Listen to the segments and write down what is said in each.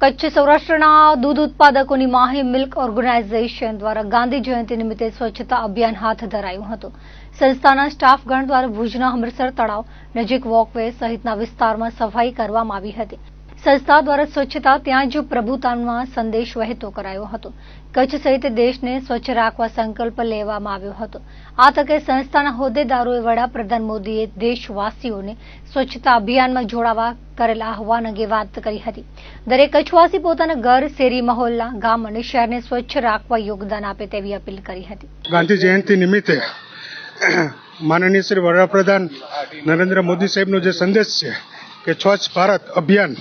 કચ્છ સૌરાષ્ટ્રના દૂધ ઉત્પાદકોની Mahi milk organisation દ્વારા ગાંધી જયંતિ નિમિત્તે સ્વચ્છતા અભિયાન હાથ ધરાયું હતું। સંસ્થાના સ્ટાફગણ દ્વારા ભુજના હમરસર તળાવ નજીક વોકવે સહિતના વિસ્તારમાં સફાઈ કરવામાં આવી હતી। સંસ્થા દ્વારા સ્વચ્છતા ત્યાં જ પ્રભુતામાં સંદેશ વહેતો કરાયો હતો। કચ્છ સહિત દેશને સ્વચ્છ રાખવા સંકલ્પ લેવામાં આવ્યો હતો। આ તકે સંસ્થાના હોદ્દેદારોએ વડાપ્રધાન મોદીએ દેશવાસીઓને સ્વચ્છતા અભિયાનમાં જોડાવા કરેલા આહવાન અંગે વાત કરી હતી। દરેક કચ્છવાસી પોતાના ઘર, શેરી, મહોલ્લા, ગામ અને શહેરને સ્વચ્છ રાખવા યોગદાન આપે તેવી અપીલ કરી હતી। ગાંધી જયંતિ નિમિત્તે માનનીય શ્રી વડાપ્રધાન નરેન્દ્ર મોદી સાહેબનો જે સંદેશ છે કે સ્વચ્છ ભારત અભિયાન,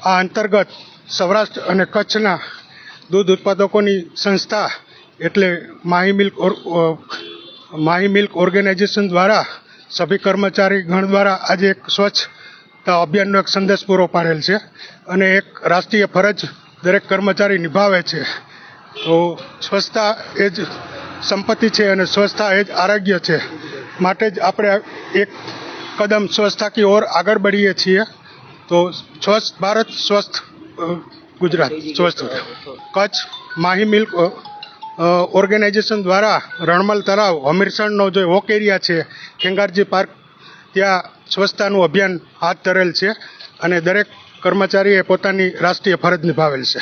આ અંતર્ગત સૌરાષ્ટ્ર અને કચ્છના દૂધ ઉત્પાદકોની સંસ્થા એટલે માહી મિલ્ક ઓર્ગેનાઇઝેશન દ્વારા સભી કર્મચારી ગણ દ્વારા આજે એક સ્વચ્છતા અભિયાનનો એક સંદેશ પૂરો પાડેલ છે અને એક રાષ્ટ્રીય ફરજ દરેક કર્મચારી નિભાવે છે। તો સ્વચ્છતા એ જ સંપત્તિ છે અને સ્વચ્છતા એ જ આરોગ્ય છે, માટે જ આપણે એક કદમ સ્વચ્છતા કી ઓર આગળ बढ़ીએ છીએ। તો સ્વચ્છ ભારત સ્વસ્થ ગુજરાત સ્વસ્થ કચ્છ માહી મિલ્ક ઓર્ગેનાઇઝેશન દ્વારા રણમલ તળાવ હમીરસરનો જે વોક એરિયા છે, ખેંગારજી પાર્ક, ત્યાં સ્વચ્છતાનું અભિયાન હાથ ધરેલ છે અને દરેક કર્મચારીએ પોતાની રાષ્ટ્રીય ફરજ નિભાવેલ છે।